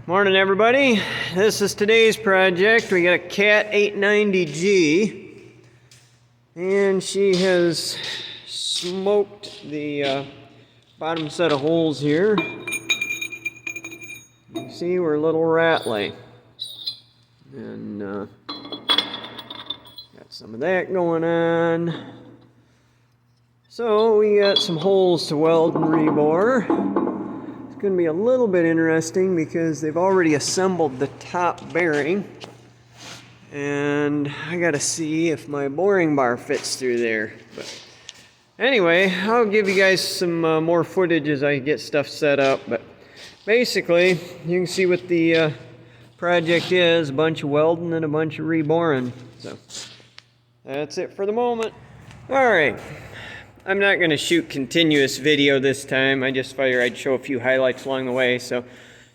Morning everybody, this is today's project. We got a Cat 890G and she has smoked the bottom set of holes here. You see we're a little rattly and got some of that going on. So we got some holes to weld and rebore. It's going to be a little bit interesting because they've already assembled the top bearing and I got to see if my boring bar fits through there. But anyway, I'll give you guys some more footage as I get stuff set up. But basically, you can see what the project is: a bunch of welding and a bunch of reboring. So that's it for the moment. All right. I'm not going to shoot continuous video this time. I just figured I'd show a few highlights along the way. So you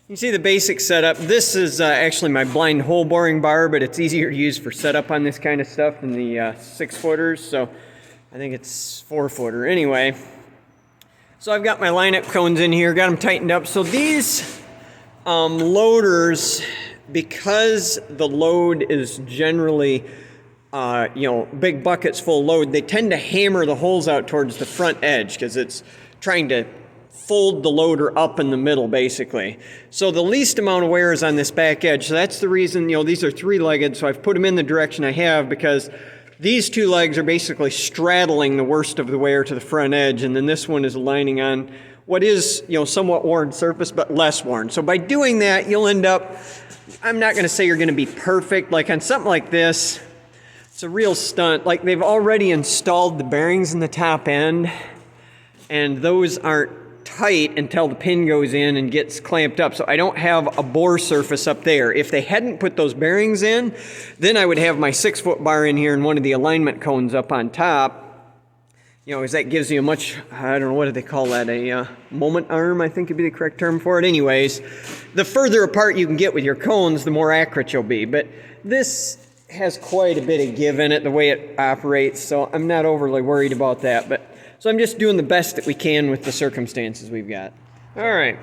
can see the basic setup. This is actually my blind hole boring bar, but it's easier to use for setup on this kind of stuff than the 6-footers. So I think it's 4-footer. Anyway, so I've got my lineup cones in here, got them tightened up. So these loaders, because the load is generally big buckets full load, they tend to hammer the holes out towards the front edge because it's trying to fold the loader up in the middle, basically. So the least amount of wear is on this back edge. So that's the reason, these are 3-legged, so I've put them in the direction I have because these 2 legs are basically straddling the worst of the wear to the front edge, and then this one is aligning on what is, somewhat worn surface, but less worn. So by doing that, you'll end up, I'm not going to say you're going to be perfect. Like on something like this, it's a real stunt. Like they've already installed the bearings in the top end and those aren't tight until the pin goes in and gets clamped up. So I don't have a bore surface up there. If they hadn't put those bearings in, then I would have my 6-foot bar in here and one of the alignment cones up on top. Because that gives you a much, I don't know, what do they call that? A moment arm, I think would be the correct term for it. Anyways, the further apart you can get with your cones, the more accurate you'll be. But this has quite a bit of give in it, the way it operates, so I'm not overly worried about that. But so I'm just doing the best that we can with the circumstances we've got. All right,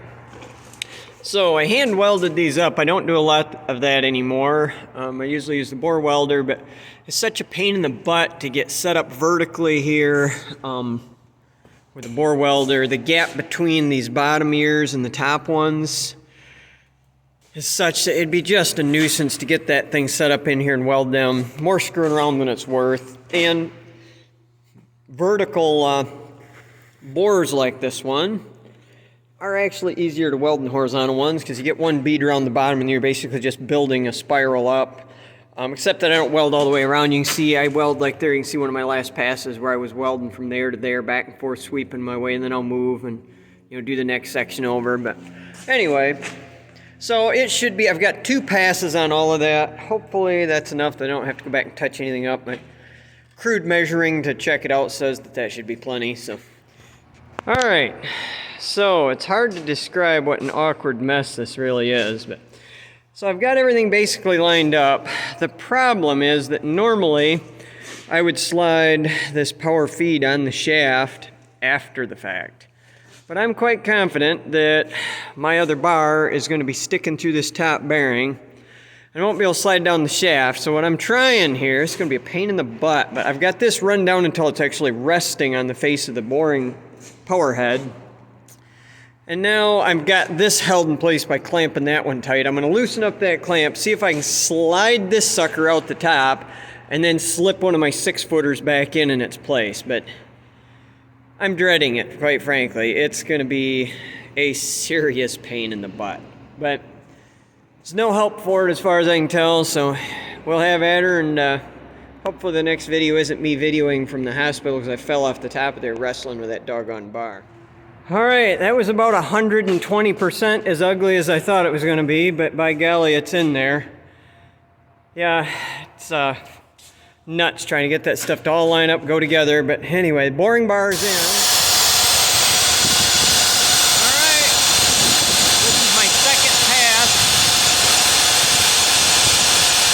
so I hand welded these up. I don't do a lot of that anymore. I usually use the bore welder, but it's such a pain in the butt to get set up vertically here with the bore welder. The gap between these bottom ears and the top ones is such that it'd be just a nuisance to get that thing set up in here and weld them. More screwing around than it's worth. And vertical bores like this one are actually easier to weld than horizontal ones because you get one bead around the bottom and you're basically just building a spiral up. Except that I don't weld all the way around. You can see I weld like there. You can see one of my last passes where I was welding from there to there, back and forth, sweeping my way, and then I'll move and do the next section over. But anyway, so it should be, I've got 2 passes on all of that. Hopefully that's enough that I don't have to go back and touch anything up. My crude measuring to check it out says that should be plenty. So, all right. So it's hard to describe what an awkward mess this really is. But so I've got everything basically lined up. The problem is that normally I would slide this power feed on the shaft after the fact. But I'm quite confident that my other bar is going to be sticking through this top bearing. I won't be able to slide down the shaft. So what I'm trying here, it's going to be a pain in the butt, but I've got this run down until it's actually resting on the face of the boring power head. And now I've got this held in place by clamping that one tight. I'm going to loosen up that clamp, see if I can slide this sucker out the top, and then slip one of my 6-footers back in its place. But I'm dreading it, quite frankly. It's going to be a serious pain in the butt. But there's no help for it as far as I can tell, so we'll have at her, and hopefully the next video isn't me videoing from the hospital because I fell off the top of there wrestling with that doggone bar. All right, that was about 120% as ugly as I thought it was going to be, but by golly, it's in there. Yeah, it's nuts trying to get that stuff to all line up, go together. But anyway, boring bar's in. All right, this is my second pass.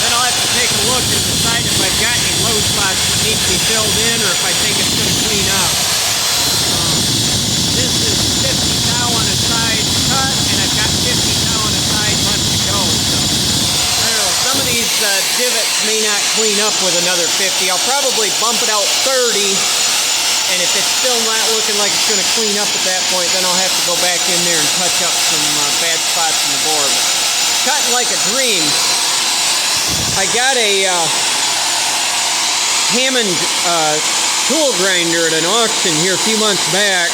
Then I'll have to take a look and decide if I've got any low spots that need to be filled in or if I think it's going to clean up. This is 50 thou on a side cut, and I've got 50 thou on a side punch divots may not clean up with another 50. I'll probably bump it out 30, and if it's still not looking like it's going to clean up at that point, then I'll have to go back in there and touch up some bad spots in the bore. But cutting like a dream. I got a Hammond tool grinder at an auction here a few months back,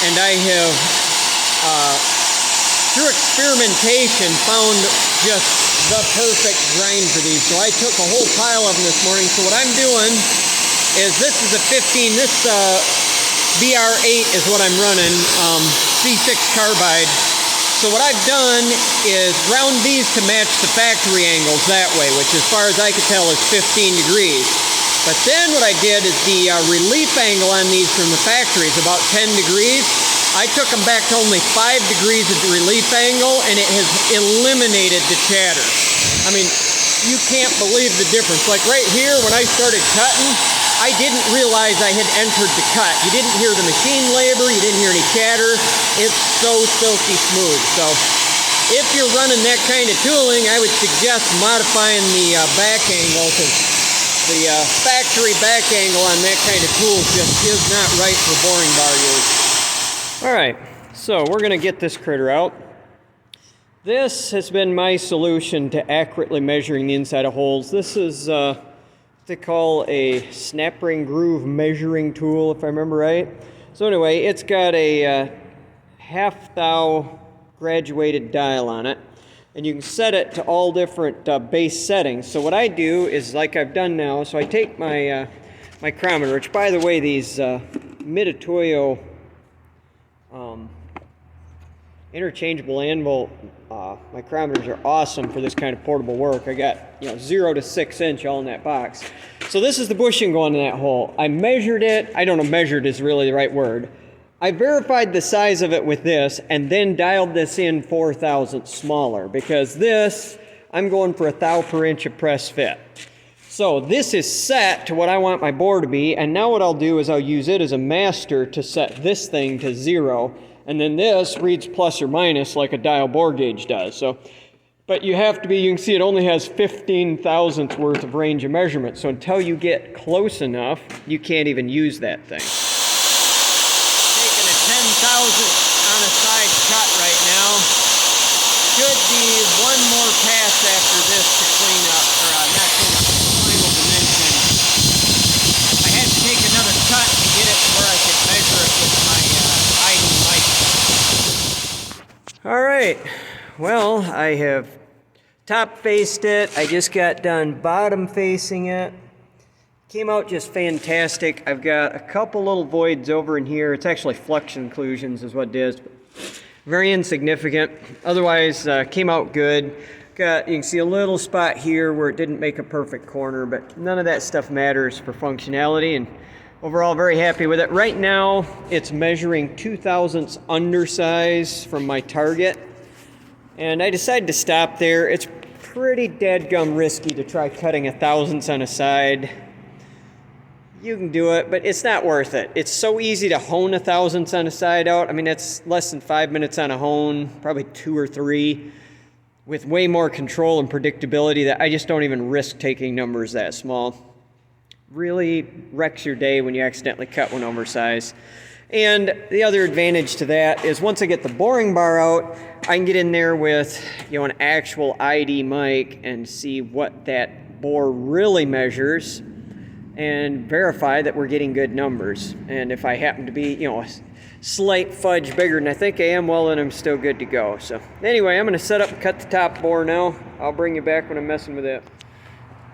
and I have, through experimentation, found just the perfect grind for these. So I took a whole pile of them this morning. So what I'm doing is, this is a 15, this BR8 is what I'm running, C6 carbide. So what I've done is round these to match the factory angles that way, which as far as I could tell is 15 degrees. But then what I did is the relief angle on these from the factory is about 10 degrees. I took them back to only 5 degrees of the relief angle, and it has eliminated the chatter. I mean, you can't believe the difference. Like right here, when I started cutting, I didn't realize I had entered the cut. You didn't hear the machine labor, you didn't hear any chatter. It's so silky smooth. So if you're running that kind of tooling, I would suggest modifying the back angle, because the factory back angle on that kind of tool just is not right for boring bar use. All right, so we're gonna get this critter out. This has been my solution to accurately measuring the inside of holes. This is what they call a snap ring groove measuring tool, if I remember right. So anyway, it's got a half thou graduated dial on it, and you can set it to all different base settings. So what I do is, like I've done now, so I take my micrometer, which by the way, these Mitutoyo interchangeable anvil micrometers are awesome for this kind of portable work. I got 0 to 6 inch all in that box. So this is the bushing going in that hole. I measured it. I don't know, measured is really the right word. I verified the size of it with this, and then dialed this in 4 thousandths smaller, because this, I'm going for 1 thou per inch of press fit. So this is set to what I want my bore to be, and now what I'll do is I'll use it as a master to set this thing to 0, and then this reads plus or minus like a dial bore gauge does. So, but you have to be, you can see it only has 15 thousandths worth of range of measurement, so until you get close enough, you can't even use that thing. Taking a 10,000th on a side cut right now. Should be one more pass after this to clean up, or not clean up, final dimension. I had to take another cut to get it to where I could measure it with my ID mic. All right, well, I have top faced it. I just got done bottom facing it. Came out just fantastic. I've got a couple little voids over in here. It's actually flux inclusions is what it is. Very insignificant. Otherwise, came out good. You can see a little spot here where it didn't make a perfect corner, but none of that stuff matters for functionality, and overall very happy with it. Right now, it's measuring 2 thousandths undersize from my target, and I decided to stop there. It's pretty dadgum risky to try cutting 1 thousandths on a side. You can do it, but it's not worth it. It's so easy to hone 1 thousandths on a side out. I mean, it's less than 5 minutes on a hone, probably 2 or 3, with way more control and predictability that I just don't even risk taking numbers that small. Really wrecks your day when you accidentally cut one oversized. And the other advantage to that is once I get the boring bar out, I can get in there with an actual ID mic and see what that bore really measures and verify that we're getting good numbers. And if I happen to be, a slight fudge bigger than I think I am, well, then I'm still good to go. So anyway, I'm going to set up and cut the top bore now. I'll bring you back when I'm messing with it.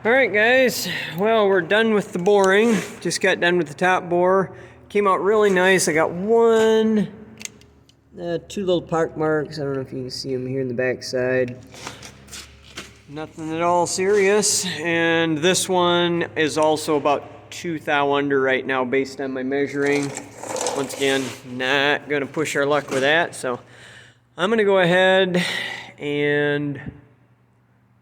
All right, guys. Well, we're done with the boring. Just got done with the top bore. Came out really nice. I got two little park marks. I don't know if you can see them here in the back side. Nothing at all serious. And this one is also about 2 thou under right now based on my measuring. Once again, not going to push our luck with that. So I'm going to go ahead and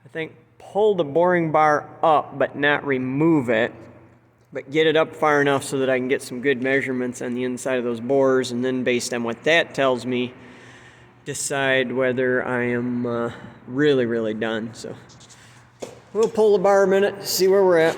I think pull the boring bar up but not remove it, but get it up far enough so that I can get some good measurements on the inside of those bores, and then based on what that tells me, decide whether I am really done. So We'll pull the bar a minute, see where we're at.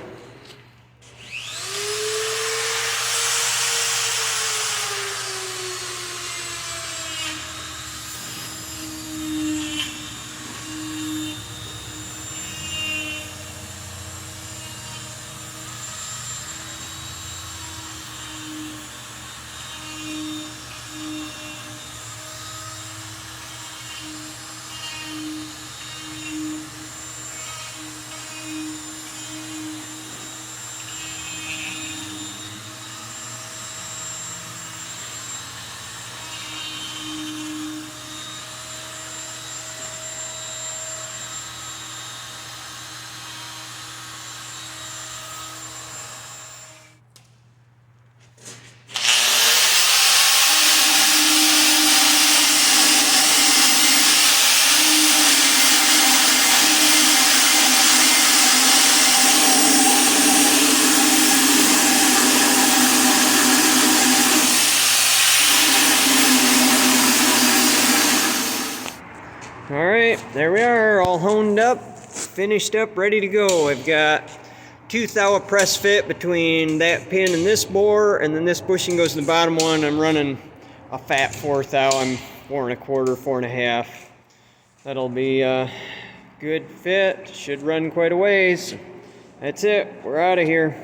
Alright, there we are, all honed up, finished up, ready to go. I've got 2 thou press fit between that pin and this bore, and then this bushing goes to the bottom one. I'm running a fat 4 thou. I'm 4 1/4, 4 1/2. That'll be a good fit, should run quite a ways. That's it, we're out of here.